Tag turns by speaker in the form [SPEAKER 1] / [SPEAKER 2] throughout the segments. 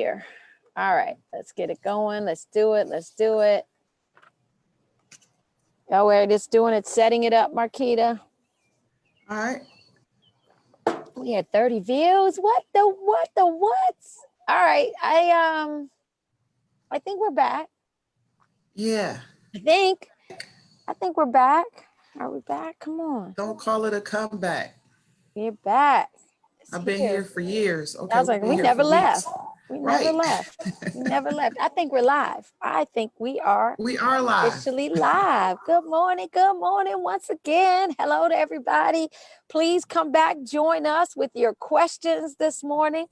[SPEAKER 1] here. All right, let's get it going. Let's do it. Let's do it. Oh, we're just doing it, setting it up, Marquita.
[SPEAKER 2] All right.
[SPEAKER 1] We had 30 views. What? All right. I think we're back.
[SPEAKER 2] Yeah.
[SPEAKER 1] I think we're back. Are we back? Come on.
[SPEAKER 2] Don't call it a comeback.
[SPEAKER 1] We're back.
[SPEAKER 2] I've been here for years. Okay.
[SPEAKER 1] I was like, we never left. We never
[SPEAKER 2] Right.
[SPEAKER 1] left. We never left. I think we're live. I think we are.
[SPEAKER 2] We are live.
[SPEAKER 1] Officially live. Good morning. Good morning once again. Hello to everybody. Please come back, join us with your questions this morning.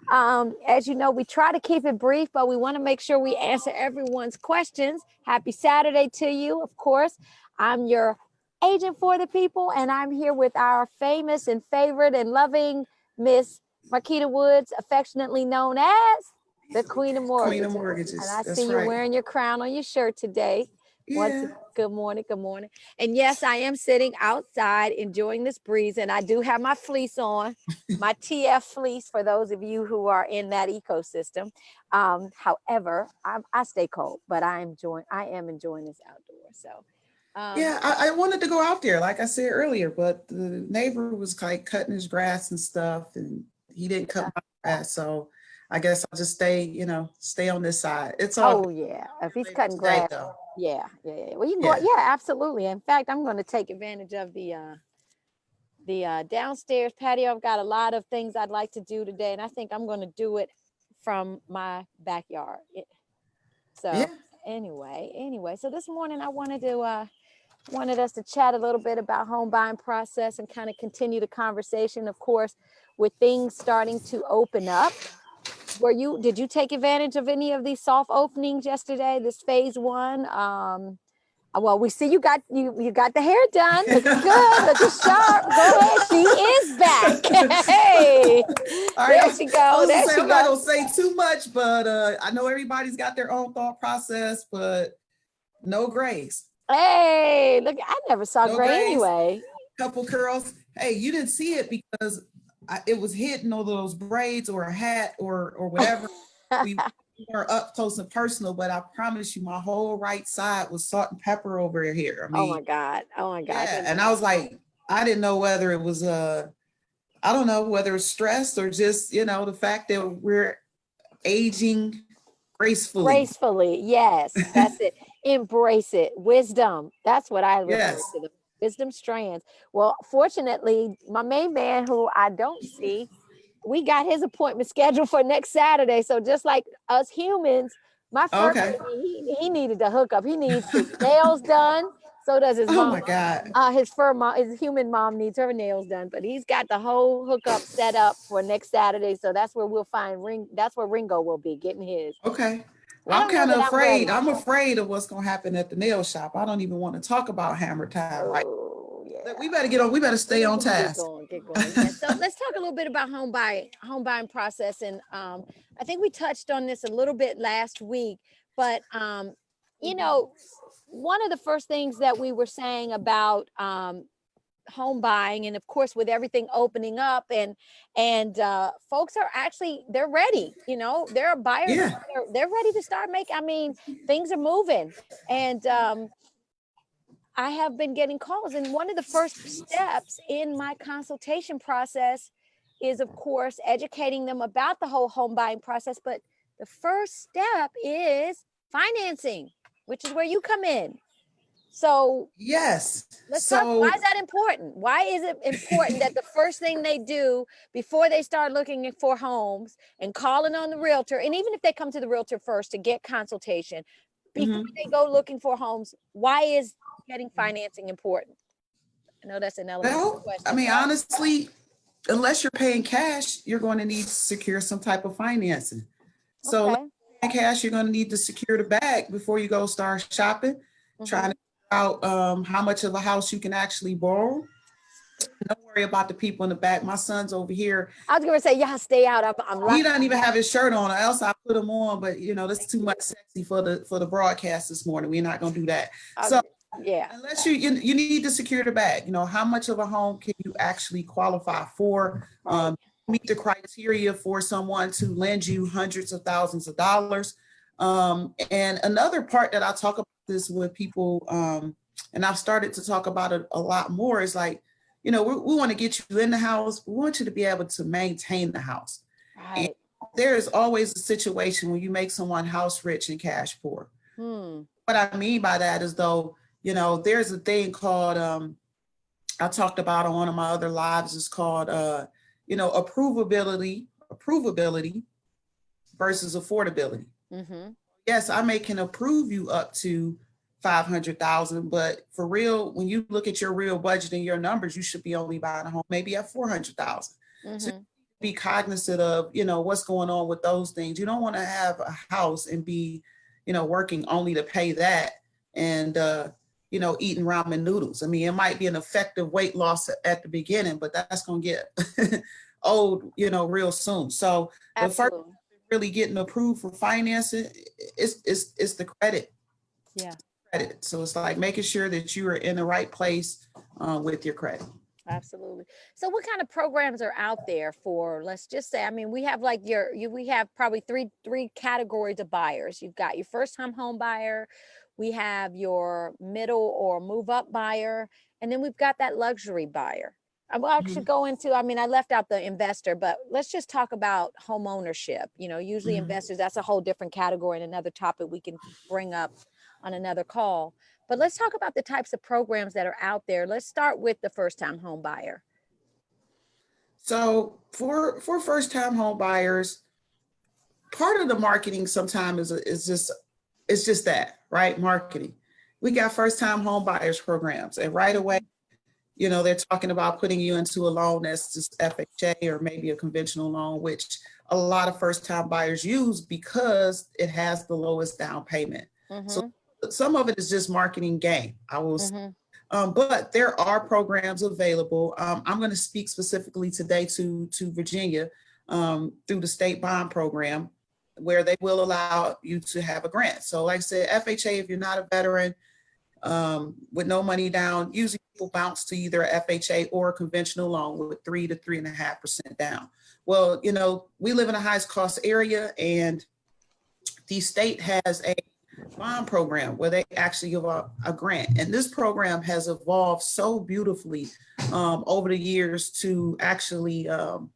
[SPEAKER 1] As you know, we try to keep it brief, but we want to make sure we answer everyone's questions. Happy Saturday to you, of course. I'm your agent for the people, and I'm here with our famous and favorite and loving Miss Marquita Woods, affectionately known as the Queen of Mortgages.
[SPEAKER 2] Queen of Mortgages.
[SPEAKER 1] And I
[SPEAKER 2] That's
[SPEAKER 1] see you
[SPEAKER 2] right.
[SPEAKER 1] wearing your crown on your shirt today.
[SPEAKER 2] Yeah.
[SPEAKER 1] Good morning. Good morning. And yes, I am sitting outside enjoying this breeze, and I do have my fleece on, my TF fleece for those of you who are in that ecosystem. However, I stay cold, but I am enjoying this outdoors. So.
[SPEAKER 2] Yeah, I wanted to go out there, like I said earlier, but the neighbor was like cutting his grass and stuff, and he didn't cut my grass. So I guess I'll just stay on this side. It's all.
[SPEAKER 1] Oh yeah, if he's cutting grass, yeah. Well, you can go.
[SPEAKER 2] Yeah.
[SPEAKER 1] Yeah, absolutely. In fact, I'm going to take advantage of the downstairs patio. I've got a lot of things I'd like to do today, and I think I'm going to do it from my backyard. So
[SPEAKER 2] Yeah.
[SPEAKER 1] anyway, so this morning I wanted us to chat a little bit about home buying process and kind of continue the conversation, of course, with things starting to open up. Did you take advantage of any of these soft openings yesterday, this phase one? Well, we see you got the hair done. Looking good, looking sharp. Go ahead. She is back. Hey,
[SPEAKER 2] all right,
[SPEAKER 1] there she go.
[SPEAKER 2] I'm not gonna say too much, but I know everybody's got their own thought process, but no grays.
[SPEAKER 1] Hey, look, I never saw gray
[SPEAKER 2] grays,
[SPEAKER 1] anyway.
[SPEAKER 2] Couple curls. Hey, you didn't see it because it was hidden over those braids or a hat or whatever. We were up close and personal, but I promise you, my whole right side was salt and pepper over here. I mean,
[SPEAKER 1] oh my God.
[SPEAKER 2] Yeah, and I was like, I didn't know whether it was I don't know whether it's stress or just the fact that we're aging gracefully.
[SPEAKER 1] Gracefully, yes, that's it. Embrace it. Wisdom. That's what I refer to, the wisdom strands. Well, fortunately, my main man, who I don't see, we got his appointment scheduled for next Saturday. So just like us humans, my first baby, he needed to hook up. He needs his nails done. So does his mom.
[SPEAKER 2] Oh my God.
[SPEAKER 1] His human mom needs her nails done, but he's got the whole hookup set up for next Saturday. So that's where we'll find that's where Ringo will be getting his.
[SPEAKER 2] Okay. Well, I'm kind of afraid. I'm afraid of what's going to happen at the nail shop. I don't even want to talk about hammer time.
[SPEAKER 1] Yeah.
[SPEAKER 2] We better get on. We better stay on task.
[SPEAKER 1] Get going. Yeah. So let's talk a little bit about home buying process. And I think we touched on this a little bit last week, but one of the first things that we were saying about home buying, and of course with everything opening up and folks are they're ready, there are buyers.
[SPEAKER 2] Yeah.
[SPEAKER 1] They're ready to start things are moving, and I have been getting calls, and one of the first steps in my consultation process is, of course, educating them about the whole home buying process. But the first step is financing, which is where you come in. So
[SPEAKER 2] yes,
[SPEAKER 1] let's talk. Why is that important? Why is it important that the first thing they do before they start looking for homes and calling on the realtor, and even if they come to the realtor first to get consultation, before they go looking for homes, why is getting financing important? I know that's an elementary question.
[SPEAKER 2] I mean, honestly, unless you're paying cash, you're going to need to secure some type of financing. So cash, you're going to need to secure the bag before you go start shopping, trying to out how much of a house you can actually borrow. Don't worry about the people in the back. My son's over here.
[SPEAKER 1] I was gonna say, y'all stay out.
[SPEAKER 2] He doesn't even have his shirt on, or else I put him on. But that's too much sexy for the broadcast this morning. We're not gonna do that. So
[SPEAKER 1] yeah,
[SPEAKER 2] unless you need to secure the bag. How much of a home can you actually qualify for? meet the criteria for someone to lend you hundreds of thousands of dollars. And another part that I talk about this with people, and I've started to talk about it a lot more, is like, we want to get you in the house. We want you to be able to maintain the house. Right. And there is always a situation when you make someone house rich and cash poor. What I mean by that is, though, there's a thing called, I talked about on one of my other lives, is called, approvability versus affordability. Yes, I can approve you up to 500,000, but for real, when you look at your real budget and your numbers, you should be only buying a home maybe at 400,000. So be cognizant of, what's going on with those things. You don't want to have a house and be, working only to pay that and, eating ramen noodles. I mean, it might be an effective weight loss at the beginning, but that's going to get old, real soon. So the first really getting approved for financing is the credit. Yeah. Credit. So it's like making sure that you are in the right place with your credit.
[SPEAKER 1] Absolutely. So what kind of programs are out there for, let's just say, I mean, we have like we have probably three categories of buyers. You've got your first time home buyer, we have your middle or move up buyer, and then we've got that luxury buyer. I will actually go into, I mean, I left out the investor, but let's just talk about home ownership. Usually investors, that's a whole different category and another topic we can bring up on another call. But let's talk about the types of programs that are out there. Let's start with the first-time home buyer.
[SPEAKER 2] So for first-time home buyers, part of the marketing sometimes is just that, right? Marketing. We got first-time home buyers programs, and right away, they're talking about putting you into a loan that's just FHA or maybe a conventional loan, which a lot of first-time buyers use because it has the lowest down payment. So some of it is just marketing game, I will say. But there are programs available. I'm going to speak specifically today to Virginia through the state bond program, where they will allow you to have a grant. So like I said, FHA, if you're not a veteran with no money down, usually people bounce to either a FHA or a conventional loan with 3 to 3.5% down. Well, we live in a highest cost area, and the state has a bond program where they actually give a grant. And this program has evolved so beautifully over the years to actually, to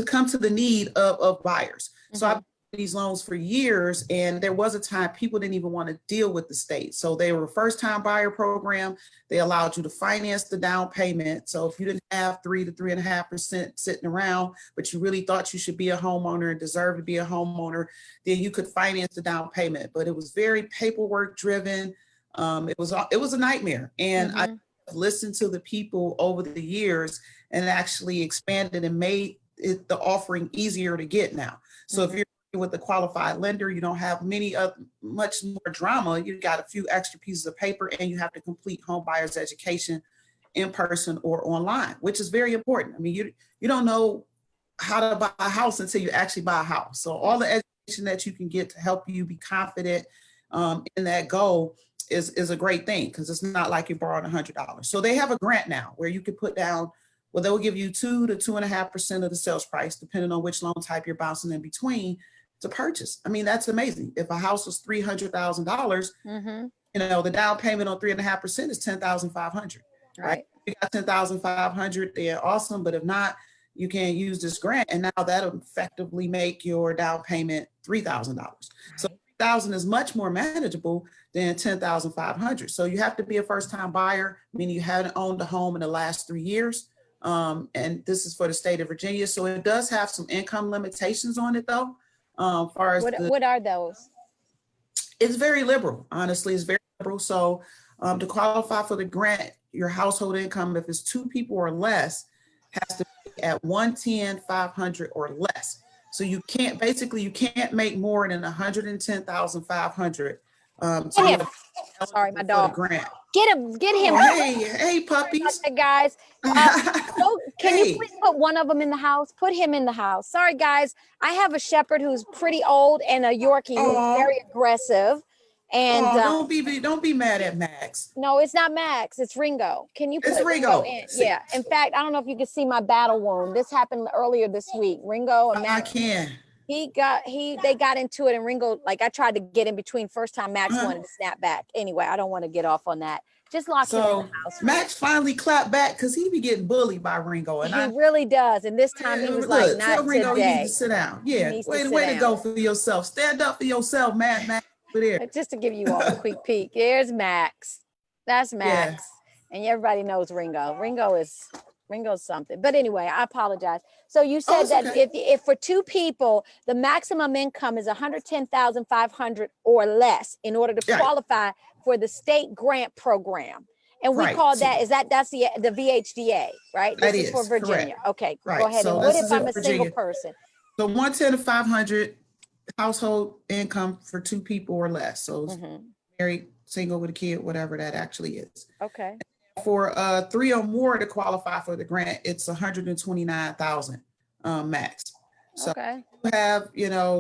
[SPEAKER 2] come to the need of buyers. So I've these loans for years, and there was a time people didn't even want to deal with the state. So they were a first-time buyer program. They allowed you to finance the down payment. So if you didn't have 3 to 3.5% sitting around, but you really thought you should be a homeowner and deserve to be a homeowner, then you could finance the down payment. But it was very paperwork driven. It was a nightmare. And I listened to the people over the years and actually expanded and made the offering easier to get now. So if you're with a qualified lender, you don't have much more drama. You got a few extra pieces of paper, and you have to complete home buyer's education in person or online, which is very important. I mean, you don't know how to buy a house until you actually buy a house. So all the education that you can get to help you be confident in that goal is a great thing, because it's not like you're borrowing $100. So they have a grant now where you can put down, well, they'll give you 2 to 2.5% of the sales price, depending on which loan type you're bouncing in between, to purchase. I mean, that's amazing. If a house was $300,000, the down payment on 3.5% is $10,500. Right? If you got $10,500, they're awesome. But if not, you can use this grant, and now that'll effectively make your down payment $3,000. So $3,000 is much more manageable than $10,500. So you have to be a first-time buyer, meaning you haven't owned a home in the last 3 years. And this is for the state of Virginia. So it does have some income limitations on it, though. Far as
[SPEAKER 1] what are those?
[SPEAKER 2] It's very liberal. Honestly, it's very liberal. So to qualify for the grant, your household income, if it's 2 people or less, has to be at 110,500 or less. So you can't make more than 110,500.
[SPEAKER 1] Sorry, my dog.
[SPEAKER 2] Grant.
[SPEAKER 1] Get him.
[SPEAKER 2] Oh, hey, puppies.
[SPEAKER 1] Guys. Can you please put one of them in the house? Put him in the house. Sorry, guys. I have a shepherd who's pretty old and a Yorkie who's very aggressive. And
[SPEAKER 2] don't be mad at Max.
[SPEAKER 1] no, it's not Max. It's Ringo. Can you put Ringo in? Yeah. In fact, I don't know if you can see my battle wound. This happened earlier this week. Ringo and Max.
[SPEAKER 2] I can.
[SPEAKER 1] They got into it, and Ringo, like, I tried to get in between. First time Max wanted to snap back. Anyway, I don't want to get off on that. Just lock him in the house.
[SPEAKER 2] Max finally clapped back because he be getting bullied by Ringo, and
[SPEAKER 1] he really does. And this time he was like, "Not
[SPEAKER 2] tell Ringo
[SPEAKER 1] today."
[SPEAKER 2] You need to sit down. Yeah, way to go for yourself. Stand up for yourself, Max over there.
[SPEAKER 1] Just to give you all a quick peek. Here's Max. That's Max, and everybody knows Ringo. Ringo's something. But anyway, I apologize. So you said that if for two people, the maximum income is $110,500 or less in order to qualify for the state grant program. And we call that's the VHDA, right? This is for Virginia. Correct. Okay, go ahead. And what if I'm a single person?
[SPEAKER 2] So 110 to 500 household income for two people or less. So married, single with a kid, whatever that actually is.
[SPEAKER 1] Okay.
[SPEAKER 2] For three or more to qualify for the grant, it's 129,000 max. So we have,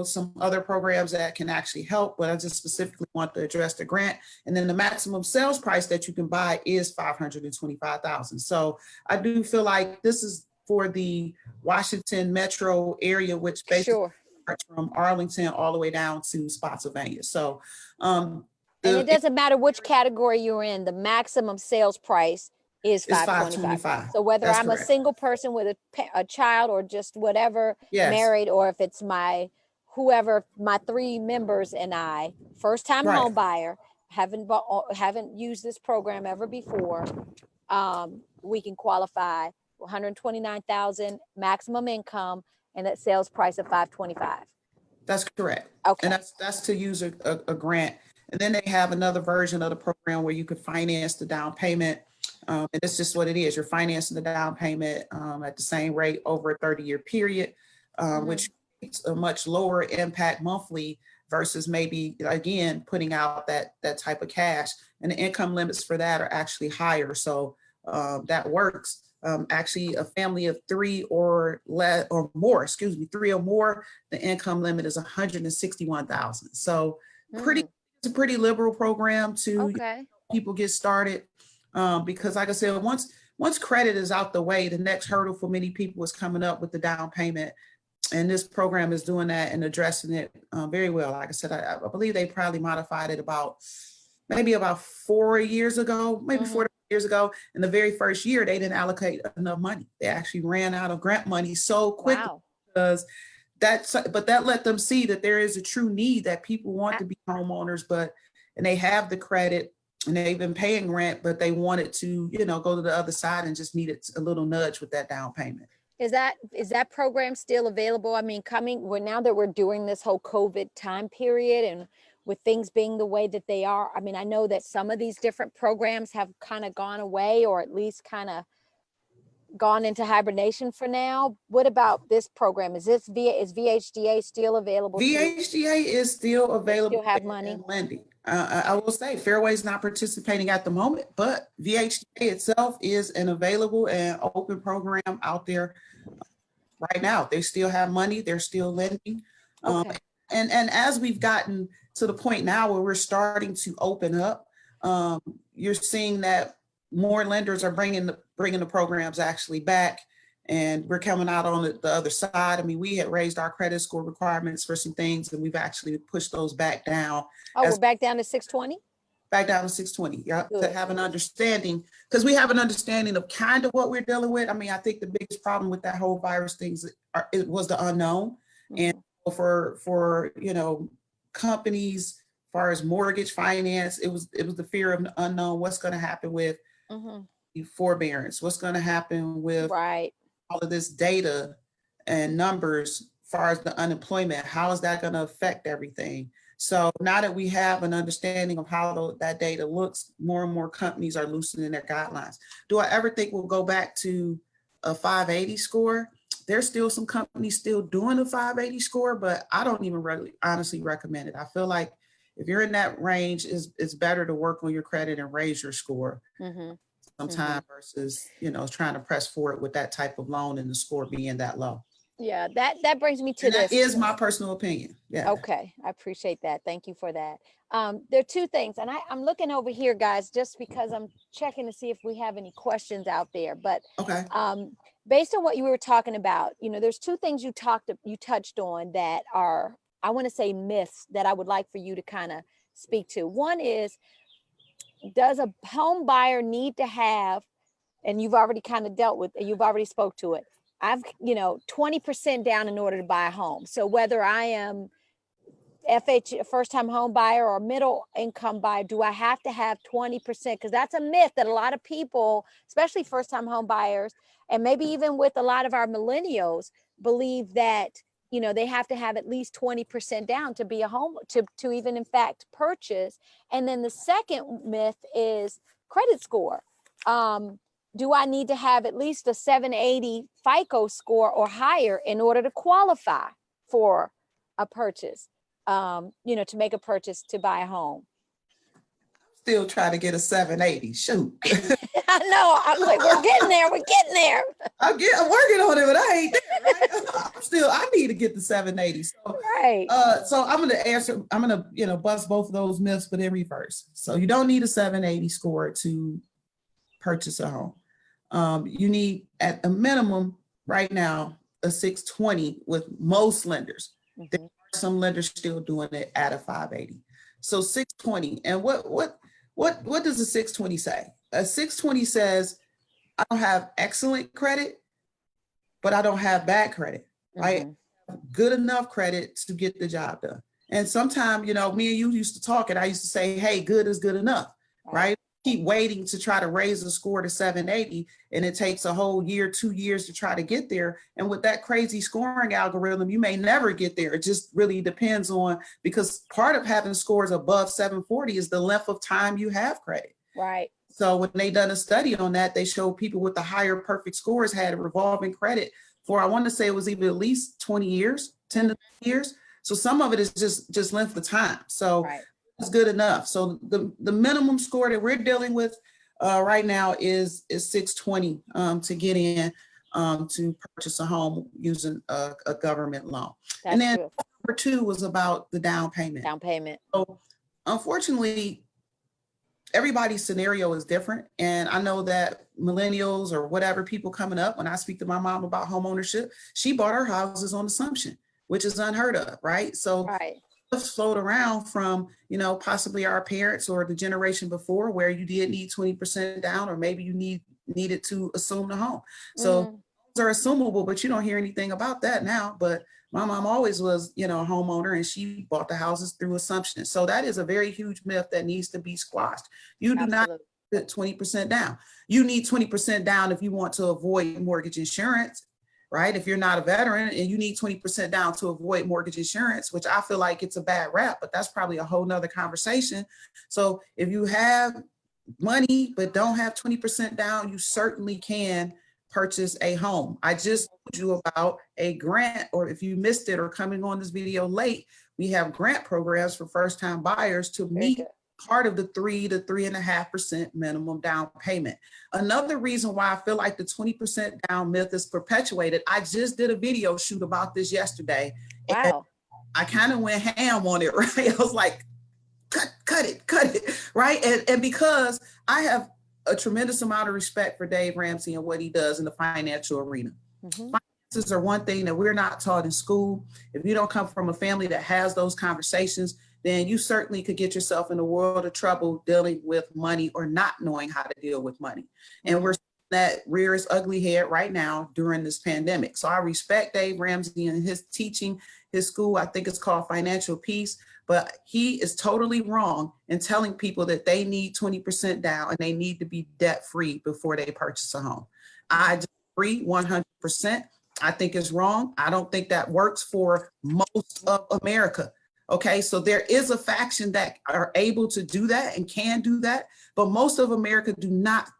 [SPEAKER 2] some other programs that can actually help, but I just specifically want to address the grant. And then the maximum sales price that you can buy is 525,000. So I do feel like this is for the Washington metro area, which basically starts from Arlington all the way down to Spotsylvania. So
[SPEAKER 1] and it doesn't matter which category you're in, the maximum sales price is $525. So whether I'm a single person with a child or just whatever, married, or if it's my three members and I, first time home buyer, haven't used this program ever before, we can qualify 129,000 maximum income and that sales price of $525.
[SPEAKER 2] That's correct.
[SPEAKER 1] Okay.
[SPEAKER 2] And that's to use a grant. And then they have another version of the program where you could finance the down payment. And it's just what it is. You're financing the down payment at the same rate over a 30-year period, which is a much lower impact monthly versus maybe, again, putting out that type of cash. And the income limits for that are actually higher. So that works. Actually, a family of three or more, the income limit is 161,000. So it's a pretty liberal program to people get started. Because like I said, once credit is out the way, the next hurdle for many people is coming up with the down payment. And this program is doing that and addressing it very well. Like I said, I believe they probably modified it about 4 years ago, maybe 4 years ago. In the very first year, they didn't allocate enough money. They actually ran out of grant money so quickly because but that let them see that there is a true need, that people want to be homeowners, and they have the credit and they've been paying rent, but they wanted to, go to the other side and just needed a little nudge with that down payment.
[SPEAKER 1] Is that program still available? I mean, now that we're doing this whole COVID time period and with things being the way that they are, I mean, I know that some of these different programs have kind of gone away, or at least kind of gone into hibernation for now. What about this program? Is VHDA still available?
[SPEAKER 2] VHDA is still available.
[SPEAKER 1] Still have money
[SPEAKER 2] lending. I will say Fairway's not participating at the moment, but VHDA itself is an available and open program out there right now. They still have money. They're still lending. And as we've gotten to the point now where we're starting to open up, you're seeing that more lenders are bringing the programs actually back, and we're coming out on the other side. I mean, we had raised our credit score requirements for some things, and we've actually pushed those back down.
[SPEAKER 1] We're back down to 620?
[SPEAKER 2] Back down to 620, to have an understanding, because we have an understanding of kind of what we're dealing with. I mean, I think the biggest problem with that whole virus things, it was the unknown. And for companies, as far as mortgage finance, it was the fear of the unknown. What's going to happen with forbearance? What's going to happen with all of this data and numbers as far as the unemployment? How is that going to affect everything? So now that we have an understanding of how that data looks, more and more companies are loosening their guidelines. Do I ever think we'll go back to a 580 score? There's still some companies still doing a 580 score, but I don't even really honestly recommend it. I feel like if you're in that range, it's better to work on your credit and raise your score sometime versus, trying to press forward with that type of loan and the score being that low.
[SPEAKER 1] Yeah, that brings me to this.
[SPEAKER 2] That is my personal opinion. Yeah.
[SPEAKER 1] Okay, I appreciate that. Thank you for that. There are two things, and I'm looking over here, guys, just because I'm checking to see if we have any questions out there. But
[SPEAKER 2] Okay.
[SPEAKER 1] Based on what you were talking about, there's two things you touched on that are, I want to say, myths that I would like for you to kind of speak to. One is, does a home buyer need to have, and you've already kind of you've already spoke to it. 20% down in order to buy a home. So whether I am first time home buyer or middle income buyer, do I have to have 20%? Because that's a myth that a lot of people, especially first time home buyers, and maybe even with a lot of our millennials, believe that they have to have at least 20% down to be a home, to even in fact purchase. And then the second myth is credit score. Do I need to have at least a 780 FICO score or higher in order to qualify for a purchase? To make a purchase to buy a home.
[SPEAKER 2] Still trying to get a 780. Shoot.
[SPEAKER 1] I know. I'm like, we're getting there. We're getting there.
[SPEAKER 2] I'm working on it, but I ain't there, right? I need to get the 780. So,
[SPEAKER 1] right.
[SPEAKER 2] So I'm gonna bust both of those myths, but in reverse. So you don't need a 780 score to purchase a home. You need at a minimum right now a 620 with most lenders. Mm-hmm. There are some lenders still doing it at a 580. So 620. And what does a 620 say? A 620 says I don't have excellent credit, but I don't have bad credit. Mm-hmm. Right? Good enough credit to get the job done. And sometimes, me and you used to talk, and I used to say, hey, good is good enough, right? Keep waiting to try to raise the score to 780, and it takes a whole year, 2 years to try to get there. And with that crazy scoring algorithm, you may never get there. It just really depends on, because part of having scores above 740 is the length of time you have credit.
[SPEAKER 1] Right.
[SPEAKER 2] So when they done a study on that, they showed people with the higher perfect scores had revolving credit for, I want to say it was even at least 20 years, 10 to 20 years. So some of it is just length of time. So it's good enough. So the minimum score that we're dealing with right now is 620 to get in to purchase a home using a government loan. That's and then true. Number two was about the down payment.
[SPEAKER 1] Down payment.
[SPEAKER 2] So unfortunately, everybody's scenario is different. And I know that millennials or whatever people coming up, when I speak to my mom about home ownership, she bought her houses on assumption, which is unheard of, right? So float around from, possibly our parents or the generation before where you did need 20% down, or maybe you needed to assume the home. So those are assumable, but you don't hear anything about that now. But my mom always was, a homeowner, and she bought the houses through assumption. So that is a very huge myth that needs to be squashed. You do not get 20% down. You need 20% down if you want to avoid mortgage insurance, right? If you're not a veteran and you need 20% down to avoid mortgage insurance, which I feel like it's a bad rap, but that's probably a whole nother conversation. So if you have money but don't have 20% down, you certainly can purchase a home. I just told you about a grant, or if you missed it or coming on this video late, we have grant programs for first-time buyers to meet part of the 3 to 3.5% minimum down payment. Another reason why I feel like the 20% down myth is perpetuated, I just did a video shoot about this yesterday.
[SPEAKER 1] Wow.
[SPEAKER 2] I kind of went ham on it, right? I was like, cut it, right? And because I have a tremendous amount of respect for Dave Ramsey and what he does in the financial arena. Mm-hmm. Finances are one thing that we're not taught in school. If you don't come from a family that has those conversations, then you certainly could get yourself in a world of trouble dealing with money or not knowing how to deal with money. Mm-hmm. And we're seeing that rear its ugly head right now during this pandemic. So I respect Dave Ramsey and his teaching, his school. I think it's called Financial Peace. But he is totally wrong in telling people that they need 20% down and they need to be debt-free before they purchase a home. I agree 100%. I think it's wrong. I don't think that works for most of America. Okay, so there is a faction that are able to do that and can do that, but most of America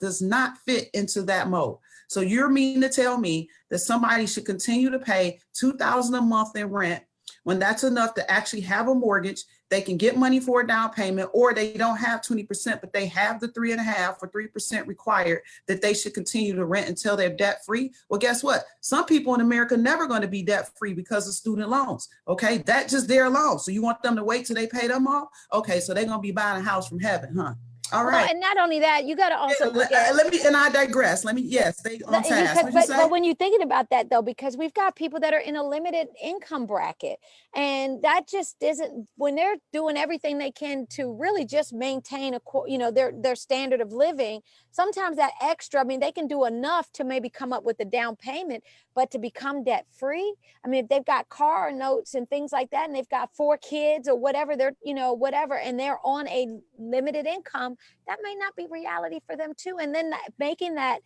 [SPEAKER 2] does not fit into that mode. So you're meaning to tell me that somebody should continue to pay $2,000 a month in rent When that's enough to actually have a mortgage, they can get money for a down payment, or they don't have 20%, but they have the 3.5 or 3% required that they should continue to rent until they're debt free. Well, guess what? Some people in America never going to be debt free because of student loans. Okay, that's just their loan. So you want them to wait till they pay them off? Okay, so they're going to be buying a house from heaven, huh? All right.
[SPEAKER 1] Well, and not only that, you got to also look at.
[SPEAKER 2] Let me, and I digress. Let me, yes, stay on task.
[SPEAKER 1] But when you're thinking about that, though, because we've got people that are in a limited income bracket, and that just isn't, when they're doing everything they can to really just maintain their standard of living. Sometimes that extra, I mean, they can do enough to maybe come up with a down payment, but to become debt free, I mean, if they've got car notes and things like that, and they've got 4 kids or whatever, whatever, and they're on a limited income, that may not be reality for them too. And then making that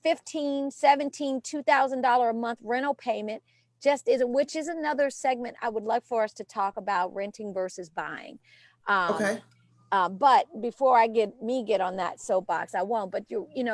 [SPEAKER 1] $15, $17, $2,000 a month rental payment just isn't, which is another segment I would like for us to talk about, renting versus buying.
[SPEAKER 2] Okay.
[SPEAKER 1] But before I get on that soapbox, I won't, but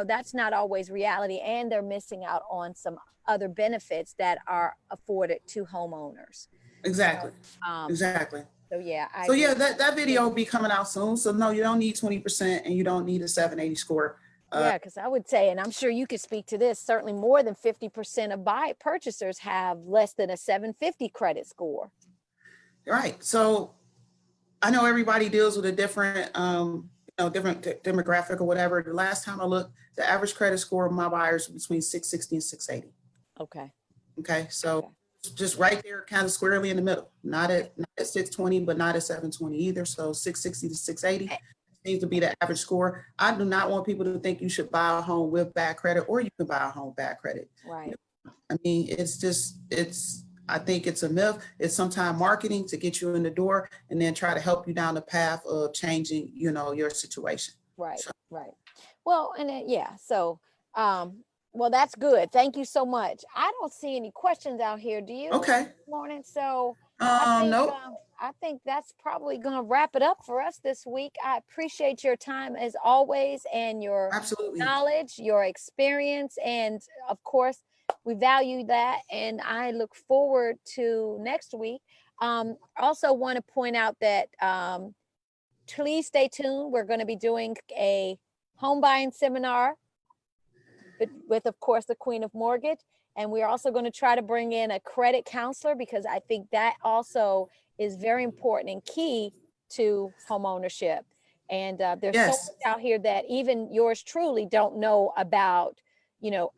[SPEAKER 1] that's not always reality, and they're missing out on some other benefits that are afforded to homeowners.
[SPEAKER 2] Exactly.
[SPEAKER 1] So,
[SPEAKER 2] exactly.
[SPEAKER 1] So yeah,
[SPEAKER 2] that video will be coming out soon. So no, you don't need 20% and you don't need a 780 score.
[SPEAKER 1] Yeah, because I would say, and I'm sure you could speak to this, certainly more than 50% of purchasers have less than a 750 credit score.
[SPEAKER 2] Right. So I know everybody deals with a different, different demographic or whatever. The last time I looked, the average credit score of my buyers was between 660 and 680.
[SPEAKER 1] Okay.
[SPEAKER 2] Okay. So just right there, kind of squarely in the middle, not at 620, but not at 720 either. So 660 to 680 seems to be the average score. I do not want people to think you should buy a home with bad credit, or you can buy a home with bad credit.
[SPEAKER 1] Right.
[SPEAKER 2] I mean, I think it's a myth. It's sometimes marketing to get you in the door and then try to help you down the path of changing, your situation.
[SPEAKER 1] Right. So. Right. Well, and so, well, that's good. Thank you so much. I don't see any questions out here. Do you?
[SPEAKER 2] Okay.
[SPEAKER 1] This morning. So
[SPEAKER 2] nope.
[SPEAKER 1] I think that's probably going to wrap it up for us this week. I appreciate your time as always, and your knowledge, your experience, and of course, we value that. And I look forward to next week. Also want to point out that please stay tuned. We're going to be doing a home buying seminar with, of course, the Queen of Mortgage. And we're also going to try to bring in a credit counselor, because I think that also is very important and key to home ownership. And there's so much out here that even yours truly don't know about,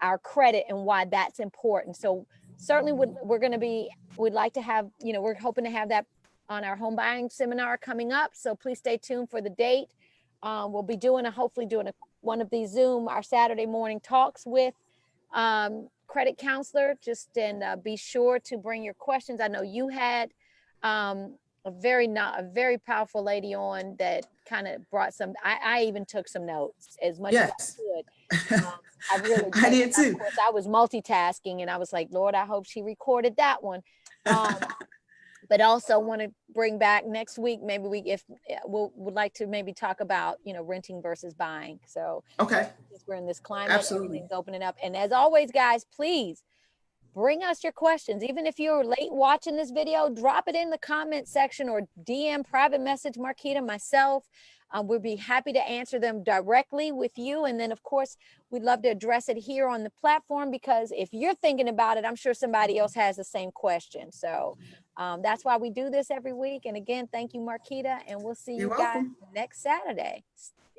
[SPEAKER 1] our credit and why that's important. So certainly we'd like to have, we're hoping to have that on our home buying seminar coming up. So please stay tuned for the date. We'll be hopefully doing one of these Zoom, our Saturday morning talks with credit counselor. And be sure to bring your questions. I know you had a very powerful lady on that kind of brought some. I even took some notes as much as I could. I really did.
[SPEAKER 2] I did too.
[SPEAKER 1] Of course, I was multitasking, and I was like, Lord, I hope she recorded that one. But also want to bring back next week, maybe would like to maybe talk about, renting versus buying. So
[SPEAKER 2] okay,
[SPEAKER 1] we're in this climate, everything's opening up. And as always, guys, please bring us your questions. Even if you're late watching this video, drop it in the comment section or DM private message Marquita, myself. We'll be happy to answer them directly with you. And then, of course, we'd love to address it here on the platform, because if you're thinking about it, I'm sure somebody else has the same question. So that's why we do this every week. And again, thank you, Marquita. And we'll see you guys next Saturday.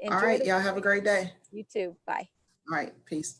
[SPEAKER 2] All right. Y'all have a great day.
[SPEAKER 1] You too. Bye.
[SPEAKER 2] All right. Peace.